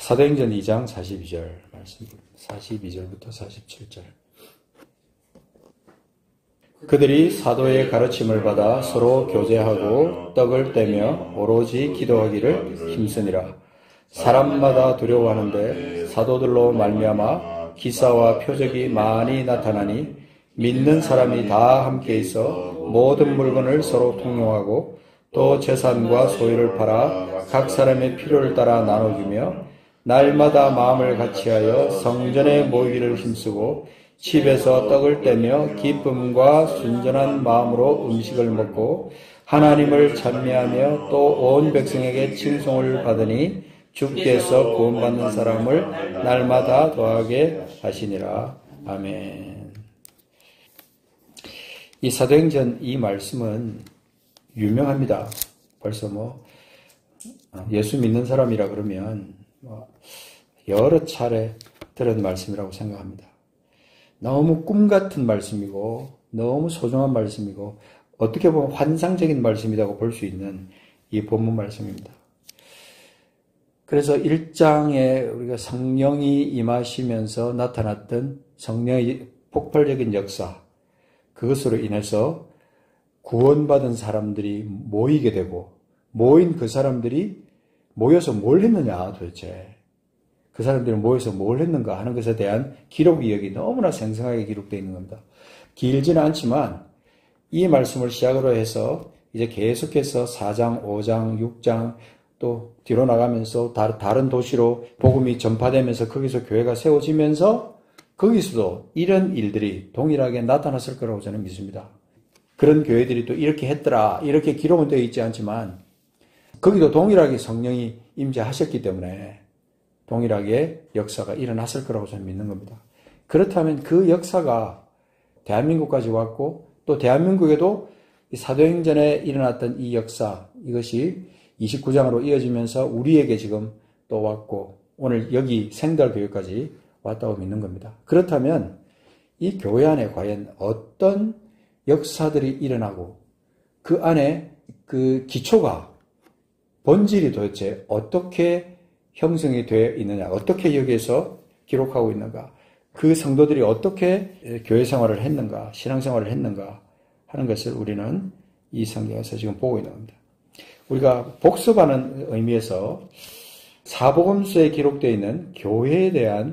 사도행전 2장 42절 말씀, 42절부터 47절. 그들이 사도의 가르침을 받아 서로 교제하고 떡을 떼며 오로지 기도하기를 힘쓰니라. 사람마다 두려워하는데 사도들로 말미암아 기사와 표적이 많이 나타나니 믿는 사람이 다 함께 있어 모든 물건을 서로 통용하고 또 재산과 소유를 팔아 각 사람의 필요를 따라 나눠주며 날마다 마음을 같이하여 성전에 모이기를 힘쓰고 집에서 떡을 떼며 기쁨과 순전한 마음으로 음식을 먹고 하나님을 찬미하며 또 온 백성에게 칭송을 받으니 주께서 구원받는 사람을 날마다 더하게 하시니라. 아멘. 이 사도행전 이 말씀은 유명합니다. 벌써 예수 믿는 사람이라 그러면 여러 차례 들은 말씀이라고 생각합니다. 너무 꿈 같은 말씀이고 너무 소중한 말씀이고 어떻게 보면 환상적인 말씀이라고 볼 수 있는 이 본문 말씀입니다. 그래서 1장에 우리가 성령이 임하시면서 나타났던 성령의 폭발적인 역사, 그것으로 인해서 구원받은 사람들이 모이게 되고 모인 그 사람들이 모여서 뭘 했느냐 도대체. 그 사람들이 모여서 뭘 했는가 하는 것에 대한 기록이 여기 너무나 생생하게 기록되어 있는 겁니다. 길지는 않지만 이 말씀을 시작으로 해서 이제 계속해서 4장, 5장, 6장 또 뒤로 나가면서 다른 도시로 복음이 전파되면서 거기서 교회가 세워지면서 거기서도 이런 일들이 동일하게 나타났을 거라고 저는 믿습니다. 그런 교회들이 또 이렇게 했더라 이렇게 기록은 되어 있지 않지만 거기도 동일하게 성령이 임재하셨기 때문에 동일하게 역사가 일어났을 거라고 저는 믿는 겁니다. 그렇다면 그 역사가 대한민국까지 왔고 또 대한민국에도 사도행전에 일어났던 이 역사 이것이 29장으로 이어지면서 우리에게 지금 또 왔고 오늘 여기 생달교회까지 왔다고 믿는 겁니다. 그렇다면 이 교회 안에 과연 어떤 역사들이 일어나고 그 안에 그 기초가 본질이 도대체 어떻게 형성이 되어 있느냐, 어떻게 여기에서 기록하고 있는가, 그 성도들이 어떻게 교회 생활을 했는가, 신앙 생활을 했는가 하는 것을 우리는 이 성경에서 지금 보고 있는 겁니다. 우리가 복습하는 의미에서 사복음서에 기록되어 있는 교회에 대한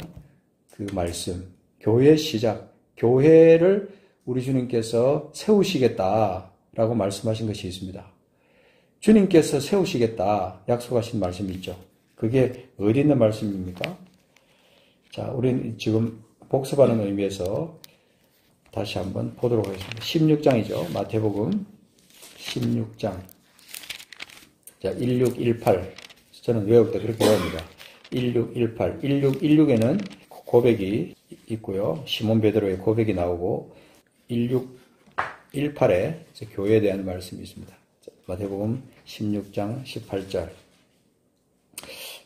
그 말씀, 교회의 시작, 교회를 우리 주님께서 세우시겠다라고 말씀하신 것이 있습니다. 주님께서 세우시겠다 약속하신 말씀이 있죠. 그게 어디 있는 말씀입니까? 자, 우리는 지금 복습하는 의미에서 다시 한번 보도록 하겠습니다. 16장이죠. 마태복음 16장. 자, 1618. 저는 외울 때 그렇게 외웁니다. 1618. 1616에는 고백이 있고요. 시몬 베드로의 고백이 나오고 1618에 교회에 대한 말씀이 있습니다. 자, 마태복음 16장 18절.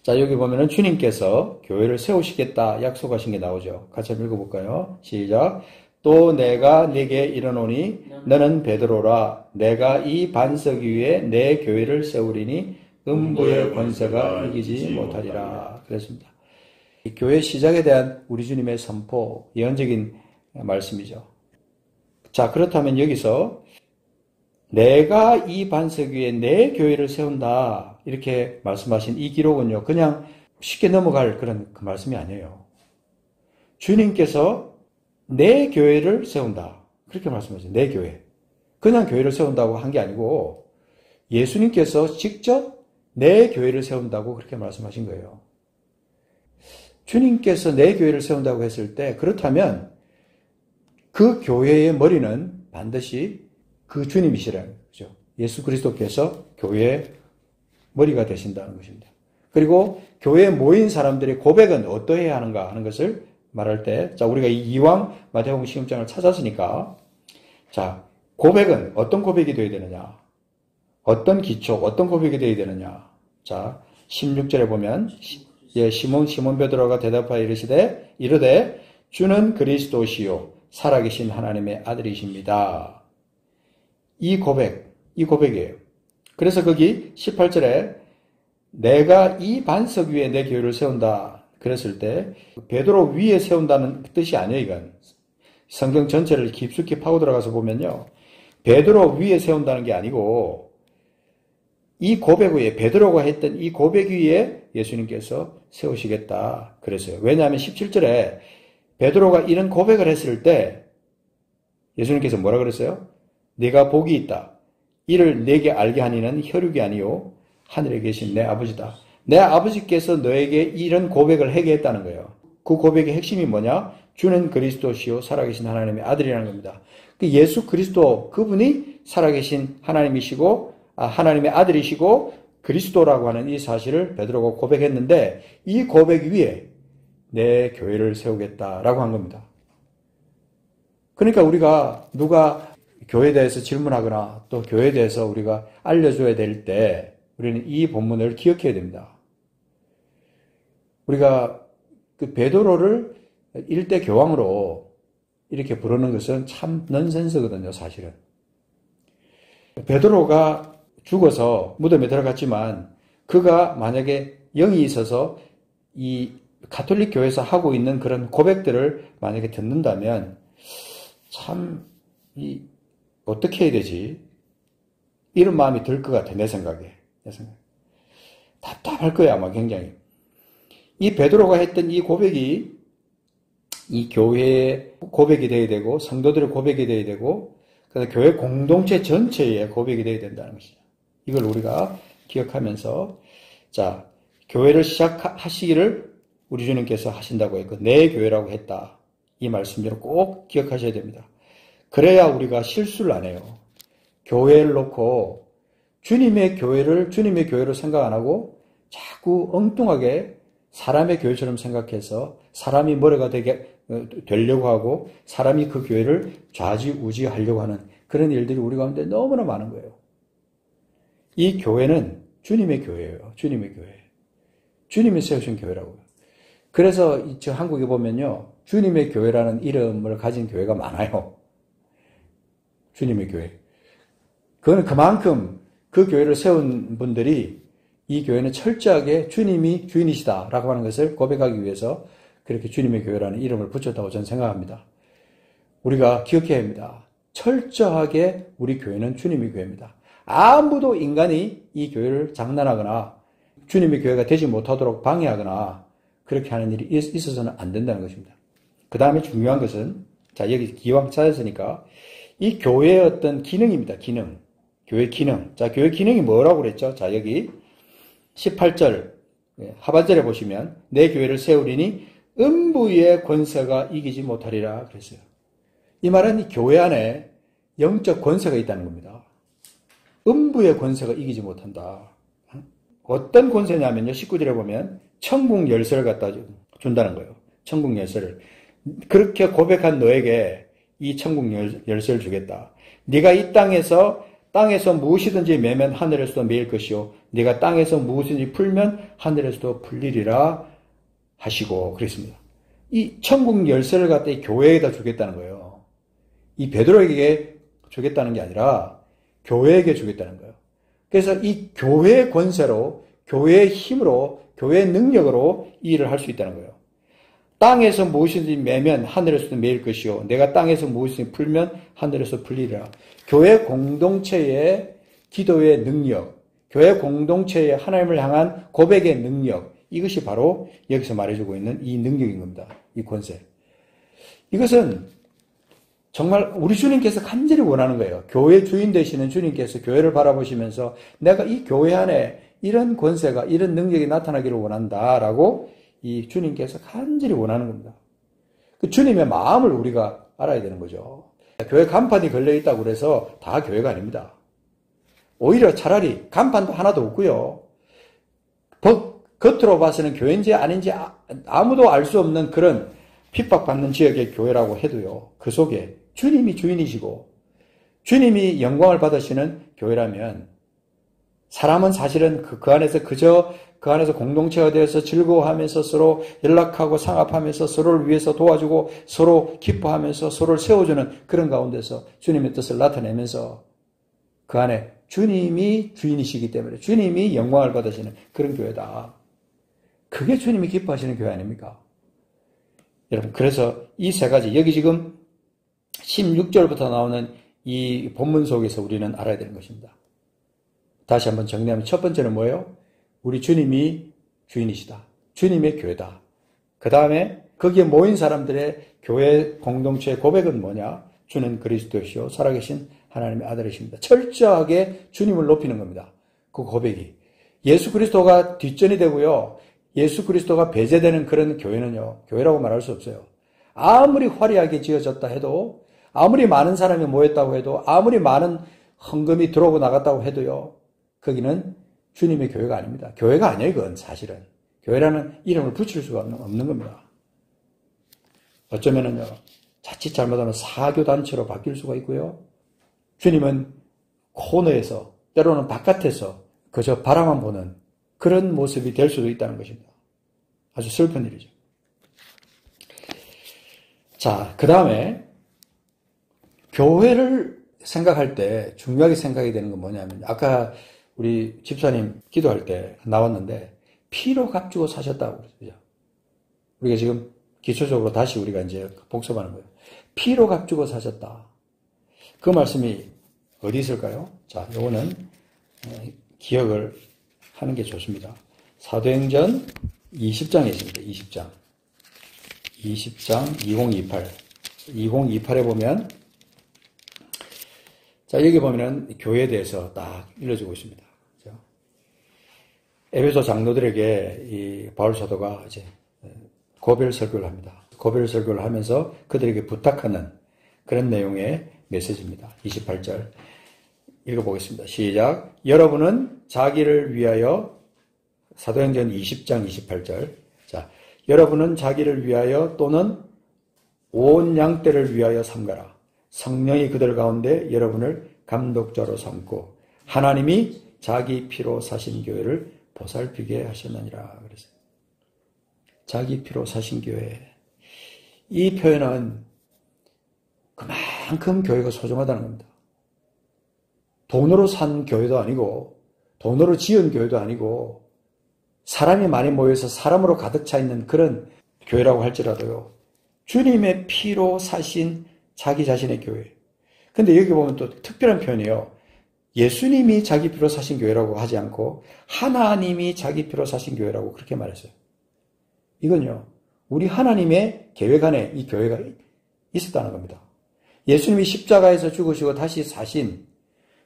자, 여기 보면은 주님께서 교회를 세우시겠다 약속하신 게 나오죠. 같이 한번 읽어볼까요? 시작. 또 내가 네게 이르노니 너는 베드로라. 내가 이 반석 위에 내 교회를 세우리니 음부의 권세가 이기지 못하리라. 그랬습니다. 이 교회 시작에 대한 우리 주님의 선포, 예언적인 말씀이죠. 자, 그렇다면 여기서 내가 이 반석 위에 내 교회를 세운다 이렇게 말씀하신 이 기록은요 그냥 쉽게 넘어갈 그런 그 말씀이 아니에요. 주님께서 내 교회를 세운다 그렇게 말씀하셨어요. 내 교회. 그냥 교회를 세운다고 한 게 아니고 예수님께서 직접 내 교회를 세운다고 그렇게 말씀하신 거예요. 주님께서 내 교회를 세운다고 했을 때 그렇다면 그 교회의 머리는 반드시 그 주님이시라는 거죠. 예수 그리스도께서 교회의 머리가 되신다는 것입니다. 그리고 교회에 모인 사람들의 고백은 어떠해야 하는가 하는 것을 말할 때, 자, 우리가 이왕 마태복음 시험장을 찾았으니까, 자, 고백은 어떤 고백이 되어야 되느냐? 어떤 기초, 어떤 고백이 되어야 되느냐? 자, 16절에 보면, 시몬 베드로가 대답하여 이르되, 주는 그리스도시요, 살아계신 하나님의 아들이십니다. 이 고백이에요. 그래서 거기 18절에 내가 이 반석 위에 내 교회를 세운다 그랬을 때 베드로 위에 세운다는 뜻이 아니에요. 이건 성경 전체를 깊숙이 파고 들어가서 보면요, 베드로 위에 세운다는 게 아니고 이 고백 위에, 베드로가 했던 이 고백 위에 예수님께서 세우시겠다 그랬어요. 왜냐하면 17절에 베드로가 이런 고백을 했을 때 예수님께서 뭐라 그랬어요? 네가 복이 있다. 이를 내게 알게 하니는 혈육이 아니요 하늘에 계신 내 아버지다. 내 아버지께서 너에게 이런 고백을 하게 했다는 거예요. 그 고백의 핵심이 뭐냐? 주는 그리스도시요 살아계신 하나님의 아들이라는 겁니다. 그 예수 그리스도, 그분이 살아계신 하나님이시고 하나님의 아들이시고 그리스도라고 하는 이 사실을 베드로가 고백했는데 이 고백 위에 내 교회를 세우겠다라고 한 겁니다. 그러니까 우리가 누가 교회에 대해서 질문하거나 또 교회에 대해서 우리가 알려줘야 될 때 우리는 이 본문을 기억해야 됩니다. 우리가 그 베드로를 일대 교황으로 이렇게 부르는 것은 참 넌센스거든요, 사실은. 베드로가 죽어서 무덤에 들어갔지만 그가 만약에 영이 있어서 이 가톨릭 교회에서 하고 있는 그런 고백들을 만약에 듣는다면 참 어떻게 해야 되지? 이런 마음이 들 것 같아, 내 생각에. 답답할 거야, 아마 굉장히. 이 베드로가 했던 이 고백이 이 교회의 고백이 되어야 되고 성도들의 고백이 되어야 되고 그래서 교회 공동체 전체의 고백이 되어야 된다는 것이죠. 이걸 우리가 기억하면서 자, 교회를 시작하시기를 우리 주님께서 하신다고 했고 내 교회라고 했다. 이 말씀대로 꼭 기억하셔야 됩니다. 그래야 우리가 실수를 안 해요. 교회를 놓고 주님의 교회로 생각 안 하고 자꾸 엉뚱하게 사람의 교회처럼 생각해서 사람이 머리가 되려고 하고 사람이 그 교회를 좌지우지하려고 하는 그런 일들이 우리 가운데 너무나 많은 거예요. 이 교회는 주님의 교회예요. 주님의 교회. 주님이 세우신 교회라고요. 그래서 저 한국에 보면요, 주님의 교회라는 이름을 가진 교회가 많아요. 주님의 교회. 그거는 그만큼 그 교회를 세운 분들이 이 교회는 철저하게 주님이 주인이시다라고 하는 것을 고백하기 위해서 그렇게 주님의 교회라는 이름을 붙였다고 저는 생각합니다. 우리가 기억해야 합니다. 철저하게 우리 교회는 주님의 교회입니다. 아무도 인간이 이 교회를 장난하거나 주님의 교회가 되지 못하도록 방해하거나 그렇게 하는 일이 있어서는 안 된다는 것입니다. 그 다음에 중요한 것은 자, 여기 기왕 찾았으니까 이 교회의 어떤 기능입니다. 기능. 교회 기능. 자, 교회 기능이 뭐라고 그랬죠? 자, 여기 18절 하반절에 보시면 내 교회를 세우리니 음부의 권세가 이기지 못하리라 그랬어요. 이 말은 이 교회 안에 영적 권세가 있다는 겁니다. 음부의 권세가 이기지 못한다. 어떤 권세냐면요. 19절에 보면 천국 열쇠를 갖다 준다는 거예요. 천국 열쇠를. 그렇게 고백한 너에게 이 천국 열쇠를 주겠다. 네가 이 땅에서 무엇이든지 매면 하늘에서도 매일 것이요 네가 땅에서 무엇이든지 풀면 하늘에서도 풀리리라 하시고 그랬습니다. 이 천국 열쇠를 갖다 이 교회에다 주겠다는 거예요. 이 베드로에게 주겠다는 게 아니라 교회에게 주겠다는 거예요. 그래서 이 교회의 권세로, 교회의 힘으로, 교회의 능력으로 이 일을 할 수 있다는 거예요. 땅에서 무엇이든지 매면 하늘에서도 매일 것이요 내가 땅에서 무엇이든지 풀면 하늘에서 풀리리라. 교회 공동체의 기도의 능력, 교회 공동체의 하나님을 향한 고백의 능력, 이것이 바로 여기서 말해주고 있는 이 능력인 겁니다. 이 권세. 이것은 정말 우리 주님께서 간절히 원하는 거예요. 교회 주인 되시는 주님께서 교회를 바라보시면서 내가 이 교회 안에 이런 권세가, 이런 능력이 나타나기를 원한다라고 이 주님께서 간절히 원하는 겁니다. 그 주님의 마음을 우리가 알아야 되는 거죠. 교회 간판이 걸려있다고 그래서 다 교회가 아닙니다. 오히려 차라리 간판도 하나도 없고요. 겉으로 봐서는 교회인지 아닌지 아무도 알 수 없는 그런 핍박받는 지역의 교회라고 해도요. 그 속에 주님이 주인이시고 주님이 영광을 받으시는 교회라면 사람은 사실은 그 안에서 그 안에서 공동체가 되어서 즐거워하면서 서로 연락하고 상합하면서 서로를 위해서 도와주고 서로 기뻐하면서 서로를 세워주는 그런 가운데서 주님의 뜻을 나타내면서 그 안에 주님이 주인이시기 때문에 주님이 영광을 받으시는 그런 교회다. 그게 주님이 기뻐하시는 교회 아닙니까? 여러분, 그래서 이 세 가지, 여기 지금 16절부터 나오는 이 본문 속에서 우리는 알아야 되는 것입니다. 다시 한번 정리하면 첫 번째는 뭐예요? 우리 주님이 주인이시다. 주님의 교회다. 그 다음에 거기에 모인 사람들의 교회 공동체의 고백은 뭐냐? 주는 그리스도시요 살아계신 하나님의 아들이십니다. 철저하게 주님을 높이는 겁니다. 그 고백이. 예수 그리스도가 뒷전이 되고요. 예수 그리스도가 배제되는 그런 교회는요. 교회라고 말할 수 없어요. 아무리 화려하게 지어졌다 해도, 아무리 많은 사람이 모였다고 해도, 아무리 많은 헌금이 들어오고 나갔다고 해도요. 거기는 주님의 교회가 아닙니다. 교회가 아니에요, 그건 사실은. 교회라는 이름을 붙일 수가 없는 겁니다. 어쩌면은요, 자칫 잘못하면 사교단체로 바뀔 수가 있고요. 주님은 코너에서, 때로는 바깥에서 그저 바라만 보는 그런 모습이 될 수도 있다는 것입니다. 아주 슬픈 일이죠. 자, 그 다음에 교회를 생각할 때 중요하게 생각이 되는 건 뭐냐면, 아까 우리 집사님 기도할 때 나왔는데 피로 값주고 사셨다고 그러죠. 우리가 지금 기초적으로 다시 우리가 이제 복습하는 거예요. 피로 값주고 사셨다. 그 말씀이 어디 있을까요? 자, 요거는 기억을 하는 게 좋습니다. 사도행전 20장에 있습니다. 20장 2028. 2028에 보면, 자, 여기 보면은 교회에 대해서 딱 일러주고 있습니다. 그렇죠? 에베소 장로들에게 이 바울 사도가 이제 고별 설교를 합니다. 고별 설교를 하면서 그들에게 부탁하는 그런 내용의 메시지입니다. 28절 읽어보겠습니다. 시작. 여러분은 자기를 위하여, 사도행전 20장 28절. 자, 여러분은 자기를 위하여 또는 온 양떼를 위하여 삼가라. 성령이 그들 가운데 여러분을 감독자로 삼고 하나님이 자기 피로 사신 교회를 보살피게 하셨느니라 그랬어요. 자기 피로 사신 교회. 이 표현은 그만큼 교회가 소중하다는 겁니다. 돈으로 산 교회도 아니고, 돈으로 지은 교회도 아니고, 사람이 많이 모여서 사람으로 가득 차 있는 그런 교회라고 할지라도요, 주님의 피로 사신 자기 자신의 교회. 근데 여기 보면 또 특별한 표현이에요. 예수님이 자기 피로 사신 교회라고 하지 않고 하나님이 자기 피로 사신 교회라고 그렇게 말했어요. 이건요, 우리 하나님의 계획 안에 이 교회가 있었다는 겁니다. 예수님이 십자가에서 죽으시고 다시 사신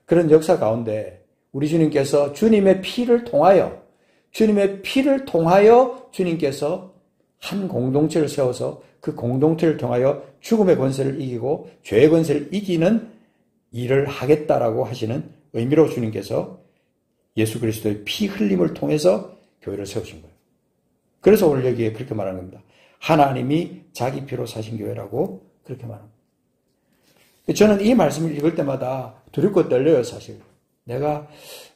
그런 역사 가운데 우리 주님께서 주님의 피를 통하여 주님께서 한 공동체를 세워서 그 공동체를 통하여 죽음의 권세를 이기고 죄의 권세를 이기는 일을 하겠다라고 하시는 의미로 주님께서 예수 그리스도의 피 흘림을 통해서 교회를 세우신 거예요. 그래서 오늘 여기에 그렇게 말하는 겁니다. 하나님이 자기 피로 사신 교회라고 그렇게 말합니다. 저는 이 말씀을 읽을 때마다 두렵고 떨려요, 사실. 내가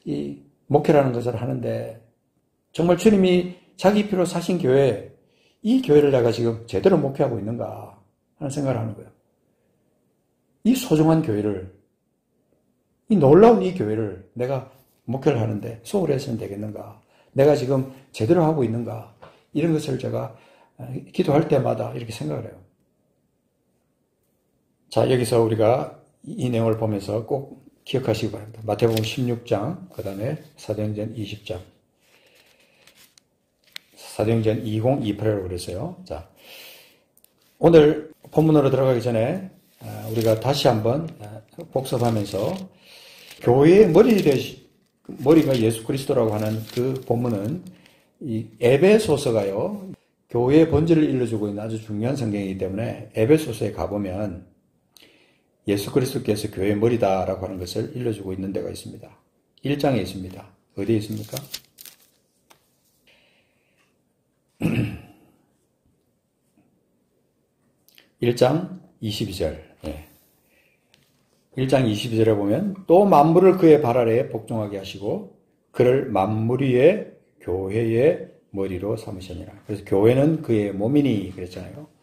이 목회라는 것을 하는데 정말 주님이 자기 피로 사신 교회, 이 교회를 내가 지금 제대로 목회하고 있는가 하는 생각을 하는 거예요. 이 소중한 교회를, 이 놀라운 이 교회를 내가 목회를 하는데 소홀히 해서는 되겠는가? 내가 지금 제대로 하고 있는가? 이런 것을 제가 기도할 때마다 이렇게 생각을 해요. 자, 여기서 우리가 이 내용을 보면서 꼭 기억하시기 바랍니다. 마태복음 16장, 그 다음에 사도행전 20장. 사도행전 2028이라고 그랬어요. 자, 오늘 본문으로 들어가기 전에 우리가 다시 한번 복습하면서 교회의 머리가 예수 그리스도라고 하는 그 본문은 이 에베소서가요, 교회의 본질을 일러주고 있는 아주 중요한 성경이기 때문에 에베소서에 가보면 예수 그리스도께서 교회의 머리다라고 하는 것을 일러주고 있는 데가 있습니다. 1장에 있습니다. 어디에 있습니까? 1장 22절. 예. 1장 22절에 보면 또 만물을 그의 발 아래에 복종하게 하시고 그를 만물 위에 교회의 머리로 삼으시니라. 그래서 교회는 그의 몸이니 그랬잖아요.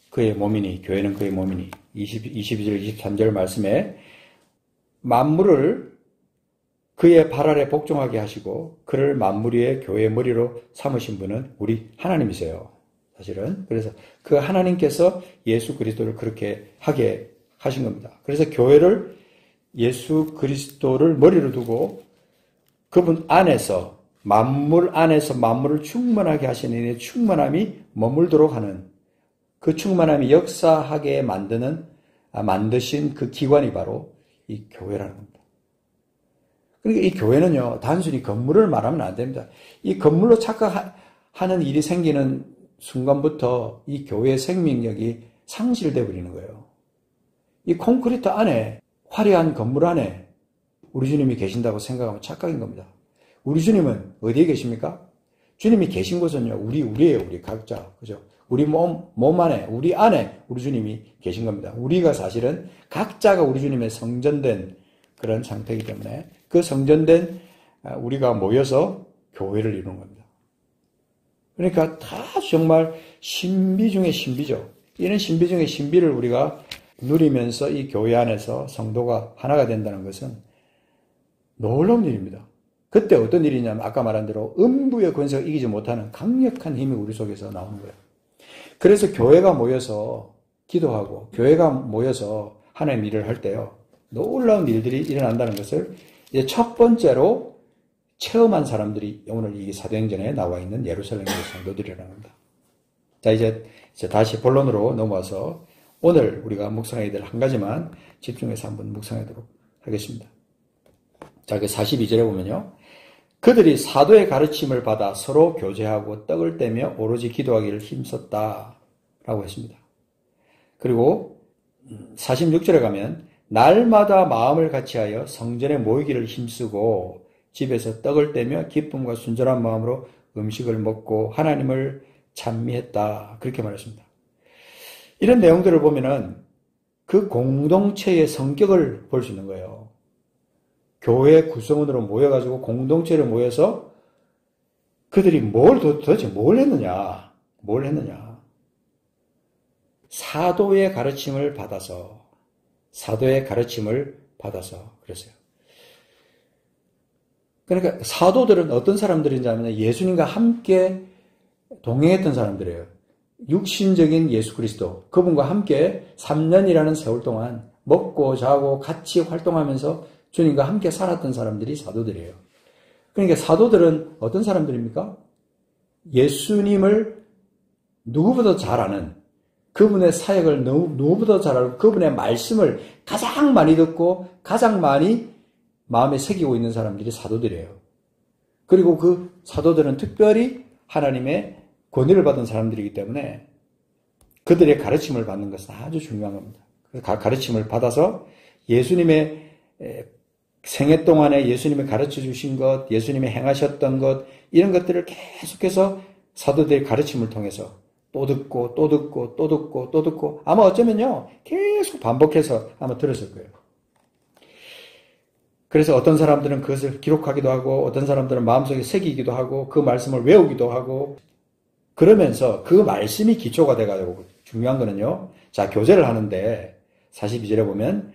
그의 몸이니, 교회는 그의 몸이니. 22절, 23절 말씀에 만물을 그의 발 아래 복종하게 하시고 그를 만물 위의 교회의 머리로 삼으신 분은 우리 하나님이세요. 사실은. 그래서 그 하나님께서 예수 그리스도를 그렇게 하게 하신 겁니다. 그래서 교회를 예수 그리스도를 머리로 두고 그분 안에서 만물을 충만하게 하시는 이 충만함이 머물도록 하는 그 충만함이 역사하게 만드신 그 기관이 바로 이 교회라는 겁니다. 그러니까 이 교회는요, 단순히 건물을 말하면 안 됩니다. 이 건물로 착각하는 일이 생기는 순간부터 이 교회의 생명력이 상실되어 버리는 거예요. 이 콘크리트 안에, 화려한 건물 안에 우리 주님이 계신다고 생각하면 착각인 겁니다. 우리 주님은 어디에 계십니까? 주님이 계신 곳은요, 우리예요, 우리 각자. 그죠? 우리 몸 안에, 우리 안에 우리 주님이 계신 겁니다. 우리가 사실은 각자가 우리 주님의 성전된 그런 상태이기 때문에 그 성전된 우리가 모여서 교회를 이루는 겁니다. 그러니까 다 정말 신비 중에 신비죠. 이런 신비 중에 신비를 우리가 누리면서 이 교회 안에서 성도가 하나가 된다는 것은 놀라운 일입니다. 그때 어떤 일이냐면 아까 말한 대로 음부의 권세가 이기지 못하는 강력한 힘이 우리 속에서 나오는 거예요. 그래서 교회가 모여서 기도하고 교회가 모여서 하나님 일을 할 때요. 놀라운 일들이 일어난다는 것을 이제 첫 번째로 체험한 사람들이 오늘 이 사도행전에 나와 있는 예루살렘의 성도들이라는 겁니다. 자, 이제 다시 본론으로 넘어와서 오늘 우리가 묵상해야 될 한 가지만 집중해서 한번 묵상하도록 하겠습니다. 자, 그 42절에 보면요. 그들이 사도의 가르침을 받아 서로 교제하고 떡을 떼며 오로지 기도하기를 힘썼다라고 했습니다. 그리고 46절에 가면 날마다 마음을 같이하여 성전에 모이기를 힘쓰고 집에서 떡을 떼며 기쁨과 순전한 마음으로 음식을 먹고 하나님을 찬미했다. 그렇게 말했습니다. 이런 내용들을 보면은 그 공동체의 성격을 볼 수 있는 거예요. 교회 구성원으로 모여가지고 공동체로 모여서 그들이 도대체 뭘 했느냐? 사도의 가르침을 받아서 그랬어요. 그러니까 사도들은 어떤 사람들인지 하면 예수님과 함께 동행했던 사람들이에요. 육신적인 예수 그리스도, 그분과 함께 3년이라는 세월 동안 먹고 자고 같이 활동하면서 주님과 함께 살았던 사람들이 사도들이에요. 그러니까 사도들은 어떤 사람들입니까? 예수님을 누구보다 잘 아는, 그분의 사역을 누구보다 잘 알고 그분의 말씀을 가장 많이 듣고 가장 많이 마음에 새기고 있는 사람들이 사도들이에요. 그리고 그 사도들은 특별히 하나님의 권위를 받은 사람들이기 때문에 그들의 가르침을 받는 것은 아주 중요한 겁니다. 가르침을 받아서 예수님의 생애 동안에 예수님이 가르쳐 주신 것, 예수님이 행하셨던 것, 이런 것들을 계속해서 사도들의 가르침을 통해서 또 듣고 아마 어쩌면요 계속 반복해서 아마 들었을 거예요. 그래서 어떤 사람들은 그것을 기록하기도 하고 어떤 사람들은 마음속에 새기기도 하고 그 말씀을 외우기도 하고 그러면서 그 말씀이 기초가 돼가지고 중요한 거는요. 자, 교제를 하는데 42절에 보면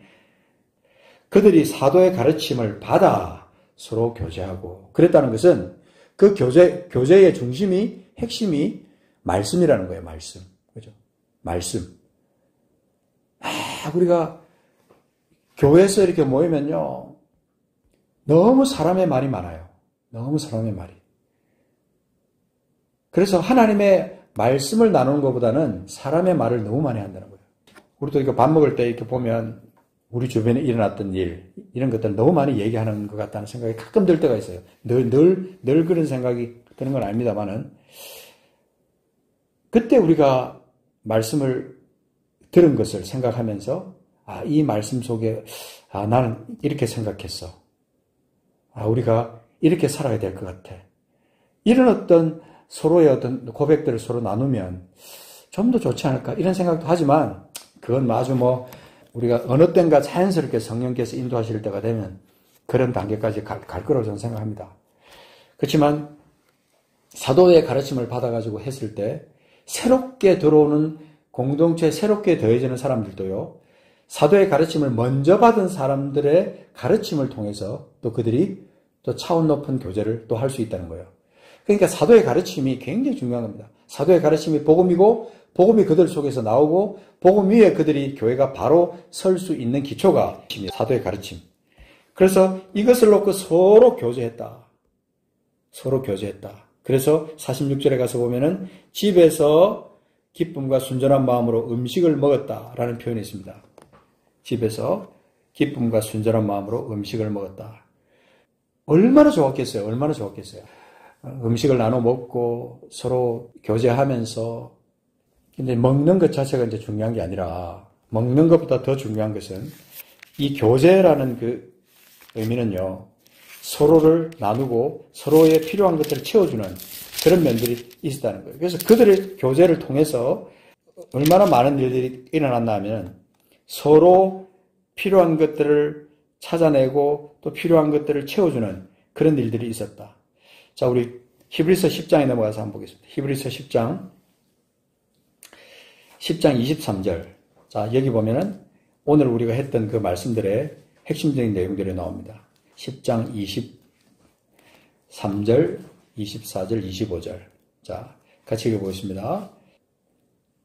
그들이 사도의 가르침을 받아 서로 교제하고 그랬다는 것은 그 교제의 핵심이 말씀이라는 거예요. 말씀. 그죠? 말씀. 우리가 교회에서 이렇게 모이면요. 너무 사람의 말이 많아요. 너무 사람의 말이. 그래서 하나님의 말씀을 나누는 것보다는 사람의 말을 너무 많이 한다는 거예요. 우리도 이거 밥 먹을 때 이렇게 보면 우리 주변에 일어났던 일, 이런 것들을 너무 많이 얘기하는 것 같다는 생각이 가끔 들 때가 있어요. 늘 그런 생각이 드는 건 아닙니다만은, 그때 우리가 말씀을 들은 것을 생각하면서, 이 말씀 속에, 나는 이렇게 생각했어. 우리가 이렇게 살아야 될 것 같아. 이런 어떤 서로의 어떤 고백들을 서로 나누면 좀 더 좋지 않을까? 이런 생각도 하지만, 그건 아주 우리가 어느 땐가 자연스럽게 성령께서 인도하실 때가 되면 그런 단계까지 갈 거라고 저는 생각합니다. 그렇지만 사도의 가르침을 받아가지고 했을 때 새롭게 들어오는 공동체에 새롭게 더해지는 사람들도요. 사도의 가르침을 먼저 받은 사람들의 가르침을 통해서 또 그들이 또 차원 높은 교제를 또 할 수 있다는 거예요. 그러니까 사도의 가르침이 굉장히 중요한 겁니다. 사도의 가르침이 복음이고 복음이 그들 속에서 나오고 복음 위에 그들이 교회가 바로 설 수 있는 기초가 사도의 가르침. 그래서 이것을 놓고 서로 교제했다. 서로 교제했다. 그래서 46절에 가서 보면은 집에서 기쁨과 순전한 마음으로 음식을 먹었다라는 표현이 있습니다. 집에서 기쁨과 순전한 마음으로 음식을 먹었다. 얼마나 좋았겠어요. 얼마나 좋았겠어요. 음식을 나눠 먹고 서로 교제하면서 근데 먹는 것 자체가 이제 중요한 게 아니라 먹는 것보다 더 중요한 것은 이 교제라는 그 의미는요. 서로를 나누고 서로의 필요한 것들을 채워주는 그런 면들이 있었다는 거예요. 그래서 그들의 교제를 통해서 얼마나 많은 일들이 일어났나 하면 서로 필요한 것들을 찾아내고 또 필요한 것들을 채워주는 그런 일들이 있었다. 자, 우리 히브리서 10장에 넘어가서 한번 보겠습니다. 히브리서 10장 23절. 자, 여기 보면은 오늘 우리가 했던 그 말씀들의 핵심적인 내용들이 나옵니다. 10장 23절, 24절, 25절. 자, 같이 읽어보겠습니다.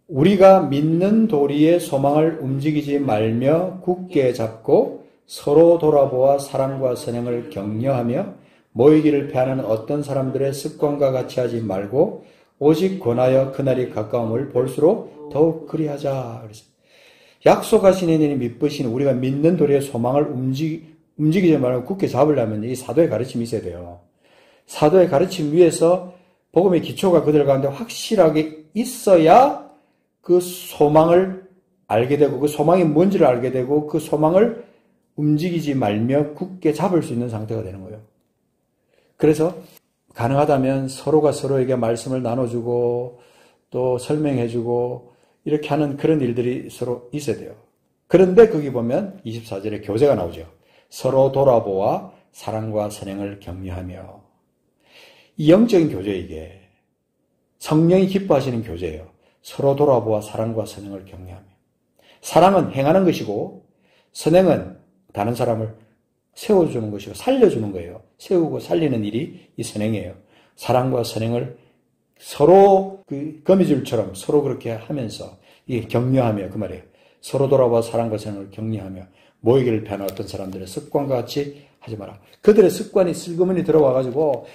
우리가 믿는 도리의 소망을 움직이지 말며 굳게 잡고 서로 돌아보아 사랑과 선행을 격려하며 모이기를 패하는 어떤 사람들의 습관과 같이 하지 말고 오직 권하여 그날이 가까움을 볼수록 더욱 그리하자. 그래서 약속하신 이들이 믿으신 우리가 믿는 도리의 소망을 움직이지 말고 굳게 잡으려면 이 사도의 가르침이 있어야 돼요. 사도의 가르침 위에서 복음의 기초가 그들 가운데 확실하게 있어야 그 소망을 알게 되고 그 소망이 뭔지를 알게 되고 그 소망을 움직이지 말며 굳게 잡을 수 있는 상태가 되는 거예요. 그래서 가능하다면 서로가 서로에게 말씀을 나눠주고 또 설명해주고 이렇게 하는 그런 일들이 서로 있어야 돼요. 그런데 거기 보면 24절에 교제가 나오죠. 서로 돌아보아 사랑과 선행을 격려하며. 이 영적인 교제 이게 성령이 기뻐하시는 교제예요. 서로 돌아보아 사랑과 선행을 격려하며. 사랑은 행하는 것이고 선행은 다른 사람을 세워주는 것이고 살려주는 거예요. 세우고 살리는 일이 이 선행이에요. 사랑과 선행을 서로 그 거미줄처럼 서로 그렇게 하면서 이게 격려하며 그 말이에요. 서로 돌아봐 사랑과 선행을 격려하며 모이기를 패하는 어떤 사람들의 습관과 같이 하지 마라. 그들의 습관이 슬그머니 들어와가지고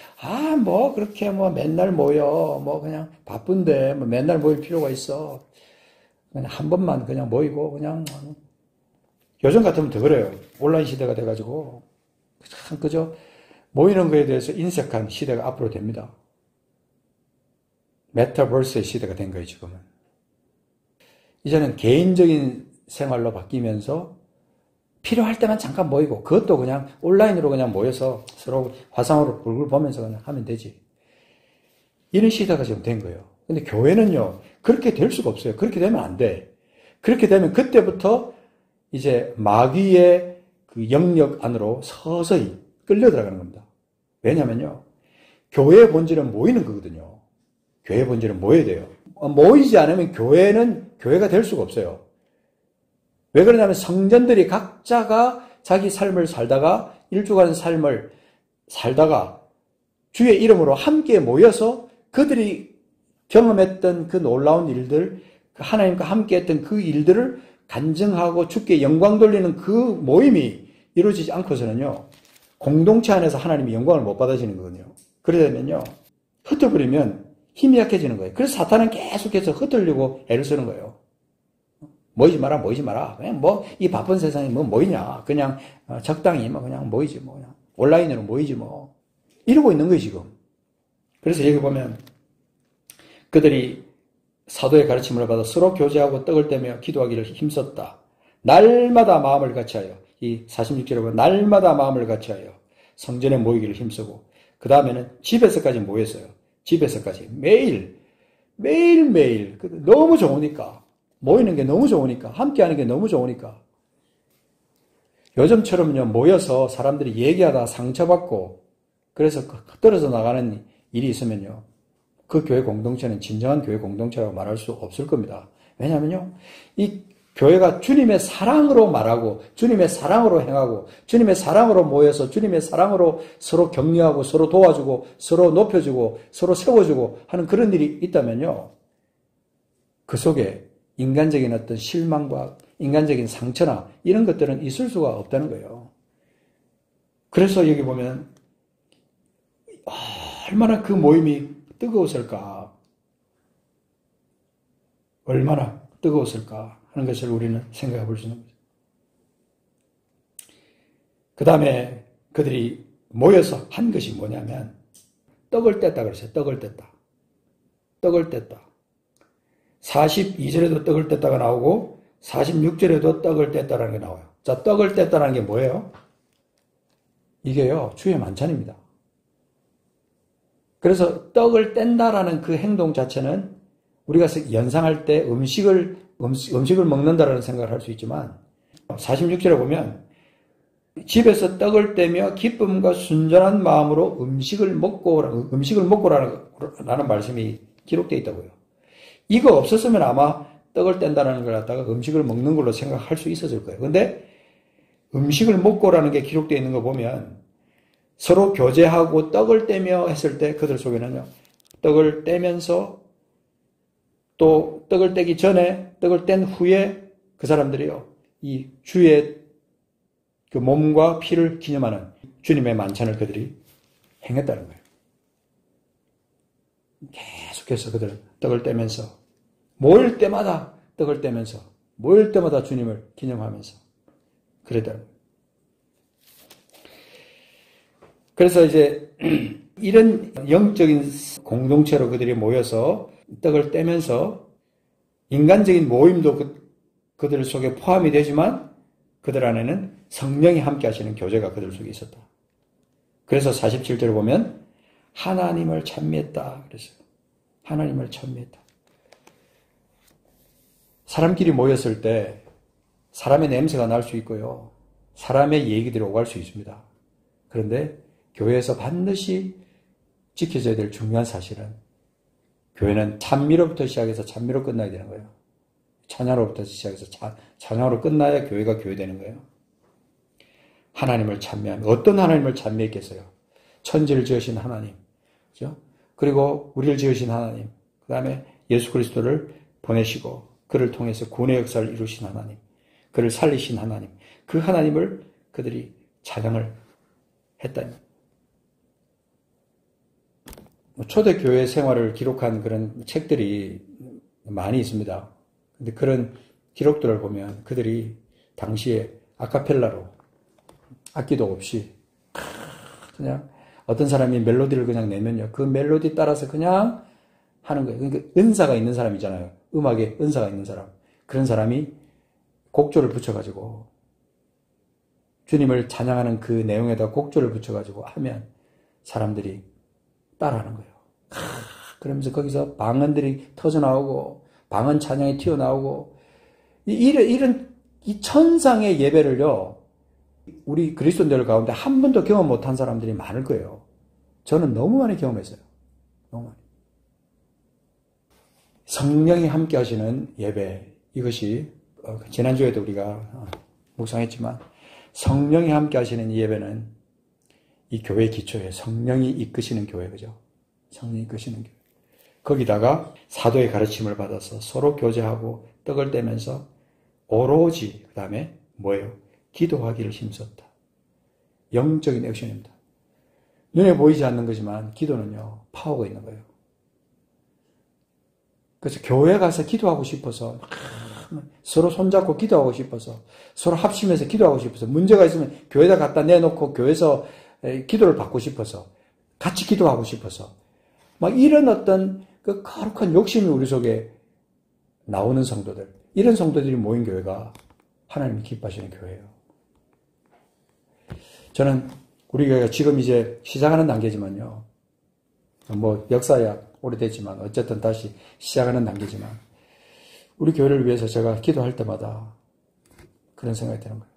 뭐 그렇게 뭐 맨날 모여 뭐 그냥 바쁜데 뭐 맨날 모일 필요가 있어. 그냥 한 번만 그냥 모이고 그냥 요즘 같으면 더 그래요. 온라인 시대가 돼가지고 참 그저 모이는 거에 대해서 인색한 시대가 앞으로 됩니다. 메타버스의 시대가 된 거예요, 지금은. 이제는 개인적인 생활로 바뀌면서 필요할 때만 잠깐 모이고 그것도 그냥 온라인으로 그냥 모여서 서로 화상으로 얼굴 보면서 그냥 하면 되지. 이런 시대가 지금 된 거예요. 근데 교회는요, 그렇게 될 수가 없어요. 그렇게 되면 안 돼. 그렇게 되면 그때부터 이제 마귀의 그 영역 안으로 서서히 끌려 들어가는 겁니다. 왜냐면요, 교회의 본질은 모이는 거거든요. 교회의 본질은 모여야 돼요. 모이지 않으면 교회는 교회가 될 수가 없어요. 왜 그러냐면 성전들이 각자가 자기 삶을 살다가 일주간 삶을 살다가 주의 이름으로 함께 모여서 그들이 경험했던 그 놀라운 일들, 하나님과 함께 했던 그 일들을 간증하고 주께 영광 돌리는 그 모임이 이루어지지 않고서는요, 공동체 안에서 하나님이 영광을 못 받아지는 거거든요. 그러려면요, 흩어버리면 힘이 약해지는 거예요. 그래서 사탄은 계속해서 흩으려고 애를 쓰는 거예요. 모이지 마라, 모이지 마라. 그냥 뭐, 이 바쁜 세상에 뭐 모이냐. 그냥 적당히 뭐 그냥 모이지 뭐. 그냥 온라인으로 모이지 뭐. 이러고 있는 거예요, 지금. 그래서 여기 보면 그들이 사도의 가르침을 받아 서로 교제하고 떡을 떼며 기도하기를 힘썼다. 날마다 마음을 같이하여, 이 46절에 보면 날마다 마음을 같이하여 성전에 모이기를 힘쓰고, 그 다음에는 집에서까지 모였어요. 집에서까지. 매일매일. 너무 좋으니까. 모이는 게 너무 좋으니까. 함께하는 게 너무 좋으니까. 요즘처럼요, 모여서 사람들이 얘기하다 상처받고, 그래서 떨어져 나가는 일이 있으면요, 그 교회 공동체는 진정한 교회 공동체라고 말할 수 없을 겁니다. 왜냐면요, 이 교회가 주님의 사랑으로 말하고 주님의 사랑으로 행하고 주님의 사랑으로 모여서 주님의 사랑으로 서로 격려하고 서로 도와주고 서로 높여주고 서로 세워주고 하는 그런 일이 있다면요. 그 속에 인간적인 어떤 실망과 인간적인 상처나 이런 것들은 있을 수가 없다는 거예요. 그래서 여기 보면 얼마나 그 모임이 뜨거웠을까. 얼마나 뜨거웠을까 하는 것을 우리는 생각해 볼 수 있는 거죠. 그 다음에 그들이 모여서 한 것이 뭐냐면 떡을 뗐다 그랬어요. 떡을 뗐다. 떡을 뗐다. 42절에도 떡을 뗐다가 나오고 46절에도 떡을 뗐다라는 게 나와요. 자, 떡을 뗐다라는 게 뭐예요? 이게요, 주의 만찬입니다. 그래서 떡을 뗀다라는 그 행동 자체는 우리가 연상할 때 음식을 먹는다라는 생각을 할 수 있지만 46절에 보면 집에서 떡을 떼며 기쁨과 순전한 마음으로 음식을 먹고라는 말씀이 기록되어 있다고요. 이거 없었으면 아마 떡을 뗀다는 걸 갖다가 음식을 먹는 걸로 생각할 수 있었을 거예요. 근데 음식을 먹고라는 게 기록되어 있는 거 보면 서로 교제하고 떡을 떼며 했을 때 그들 속에는요, 떡을 떼면서 또 떡을 떼기 전에 떡을 뗀 후에 그 사람들이요, 이 주의 그 몸과 피를 기념하는 주님의 만찬을 그들이 행했다는 거예요. 계속해서 그들은 떡을 떼면서 모일 때마다 떡을 떼면서 모일 때마다 주님을 기념하면서 그랬다는 거예요. 그래서 이제 이런 영적인 공동체로 그들이 모여서 떡을 떼면서 인간적인 모임도 그들 속에 포함이 되지만 그들 안에는 성령이 함께 하시는 교제가 그들 속에 있었다. 그래서 47절을 보면 하나님을 찬미했다 그랬어요. 하나님을 찬미했다. 사람끼리 모였을 때 사람의 냄새가 날 수 있고요. 사람의 얘기들이 오갈 수 있습니다. 그런데 교회에서 반드시 지켜져야 될 중요한 사실은 교회는 찬미로부터 시작해서 찬미로 끝나야 되는 거예요. 찬양으로부터 시작해서 찬양으로 끝나야 교회가 교회되는 거예요. 하나님을 찬미하면 어떤 하나님을 찬미했겠어요? 천지를 지으신 하나님, 그렇죠? 그리고 우리를 지으신 하나님, 그 다음에 예수 그리스도를 보내시고 그를 통해서 구원의 역사를 이루신 하나님, 그를 살리신 하나님, 그 하나님을 그들이 찬양을 했다니. 초대교회 생활을 기록한 그런 책들이 많이 있습니다. 근데 그런 기록들을 보면 그들이 당시에 아카펠라로 악기도 없이 그냥 어떤 사람이 멜로디를 그냥 내면요, 그 멜로디 따라서 그냥 하는 거예요. 그러니까 은사가 있는 사람이잖아요. 음악에 은사가 있는 사람. 그런 사람이 곡조를 붙여가지고 주님을 찬양하는 그 내용에다 곡조를 붙여가지고 하면 사람들이 따라하는 거예요. 그러면서 거기서 방언들이 터져나오고 방언 찬양이 튀어나오고 이런 이 천상의 예배를요, 우리 그리스도인들 가운데 한 번도 경험 못한 사람들이 많을 거예요. 저는 너무 많이 경험했어요. 너무 많이. 성령이 함께 하시는 예배, 이것이 지난주에도 우리가 묵상했지만 성령이 함께 하시는 이 예배는 이 교회의 기초에 성령이 이끄시는 교회, 그죠? 성령이 이끄시는 교회. 거기다가 사도의 가르침을 받아서 서로 교제하고 떡을 떼면서 오로지 그 다음에 뭐예요? 기도하기를 힘썼다. 영적인 액션입니다. 눈에 보이지 않는 거지만 기도는요, 파워가 있는 거예요. 그래서 교회 가서 기도하고 싶어서 서로 손잡고 기도하고 싶어서 서로 합심해서 기도하고 싶어서 문제가 있으면 교회에다 갖다 내놓고 교회에서 기도를 받고 싶어서 같이 기도하고 싶어서 막 이런 어떤 그 거룩한 욕심이 우리 속에 나오는 성도들, 이런 성도들이 모인 교회가 하나님이 기뻐하시는 교회예요. 저는 우리 교회가 지금 이제 시작하는 단계지만요, 뭐 역사야 오래됐지만 어쨌든 다시 시작하는 단계지만 우리 교회를 위해서 제가 기도할 때마다 그런 생각이 드는 거예요.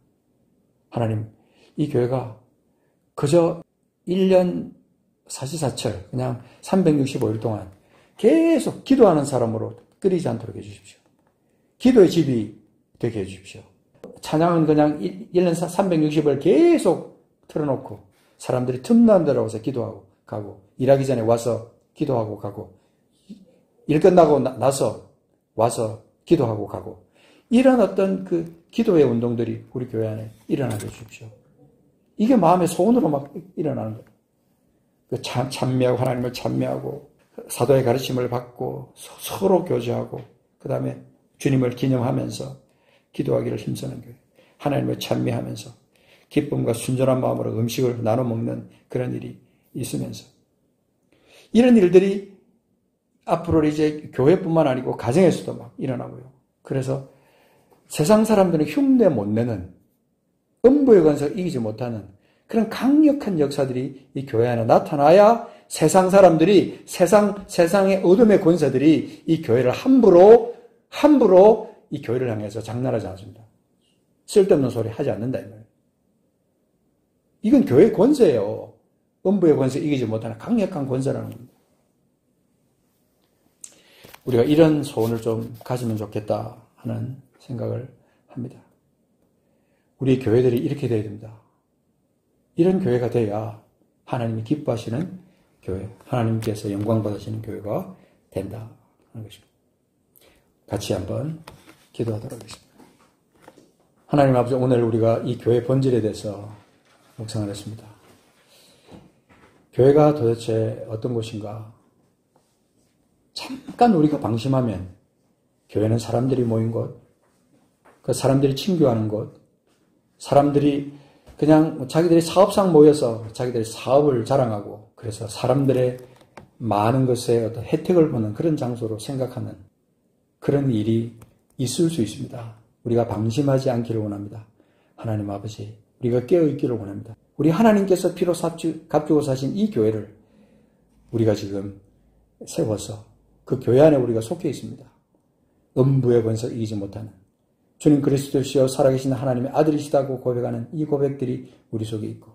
하나님, 이 교회가 그저 1년 사시사철 그냥 365일 동안 계속 기도하는 사람으로 끓이지 않도록 해주십시오. 기도의 집이 되게 해주십시오. 찬양은 그냥 1년 360을 계속 틀어놓고 사람들이 틈나는 대로 와서 기도하고 가고, 일하기 전에 와서 기도하고 가고, 일 끝나고 나서 와서 기도하고 가고, 이런 어떤 그 기도의 운동들이 우리 교회 안에 일어나게 해주십시오. 이게 마음의 소원으로 막 일어나는 거예요. 찬미하고, 하나님을 찬미하고, 사도의 가르침을 받고, 서로 교제하고, 그 다음에 주님을 기념하면서 기도하기를 힘쓰는 교회. 하나님을 찬미하면서 기쁨과 순전한 마음으로 음식을 나눠 먹는 그런 일이 있으면서, 이런 일들이 앞으로 이제 교회뿐만 아니고 가정에서도 막 일어나고요. 그래서 세상 사람들은 흉내 못 내는, 음부의 권세를 이기지 못하는 그런 강력한 역사들이 이 교회 안에 나타나야 세상 사람들이, 세상의 어둠의 권세들이 이 교회를 함부로 이 교회를 향해서 장난하지 않습니다. 쓸데없는 소리 하지 않는다, 이 말이에요. 이건 교회의 권세예요. 음부의 권세 이기지 못하는 강력한 권세라는 겁니다. 우리가 이런 소원을 좀 가지면 좋겠다 하는 생각을 합니다. 우리 교회들이 이렇게 돼야 됩니다. 이런 교회가 돼야 하나님이 기뻐하시는 교회, 하나님께서 영광 받으시는 교회가 된다 하는 것입니다. 같이 한번 기도하도록 하겠습니다. 하나님 아버지, 오늘 우리가 이 교회 본질에 대해서 묵상을 했습니다. 교회가 도대체 어떤 곳인가? 잠깐 우리가 방심하면 교회는 사람들이 모인 곳, 그 사람들이 친교하는 곳, 사람들이 그냥 자기들이 사업상 모여서 자기들의 사업을 자랑하고, 그래서 사람들의 많은 것에 어떤 혜택을 보는 그런 장소로 생각하는 그런 일이 있을 수 있습니다. 우리가 방심하지 않기를 원합니다. 하나님 아버지, 우리가 깨어있기를 원합니다. 우리 하나님께서 피로 값주고 사신 이 교회를 우리가 지금 세워서 그 교회 안에 우리가 속해 있습니다. 음부의 권세를 이기지 못하는 주님 그리스도시여 살아계신 하나님의 아들이시다고 고백하는 이 고백들이 우리 속에 있고,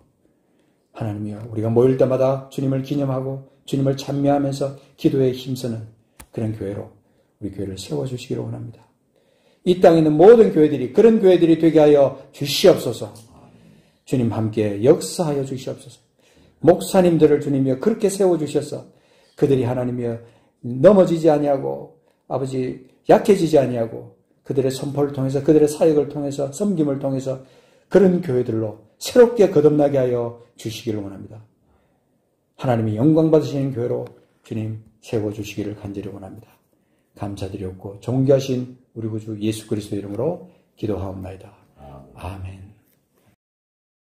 하나님이여, 우리가 모일 때마다 주님을 기념하고 주님을 찬미하면서 기도에 힘쓰는 그런 교회로 우리 교회를 세워주시기를 원합니다. 이 땅에 있는 모든 교회들이 그런 교회들이 되게 하여 주시옵소서. 주님 함께 역사하여 주시옵소서. 목사님들을 주님이여 그렇게 세워주셔서 그들이 하나님이여 넘어지지 아니하고, 아버지 약해지지 아니하고, 그들의 선포를 통해서, 그들의 사역을 통해서, 섬김을 통해서 그런 교회들로 새롭게 거듭나게 하여 주시기를 원합니다. 하나님이 영광 받으시는 교회로 주님 세워주시기를 간절히 원합니다. 감사드리옵고 존귀하신 우리 구주 예수 그리스도 이름으로 기도하옵나이다. 아멘.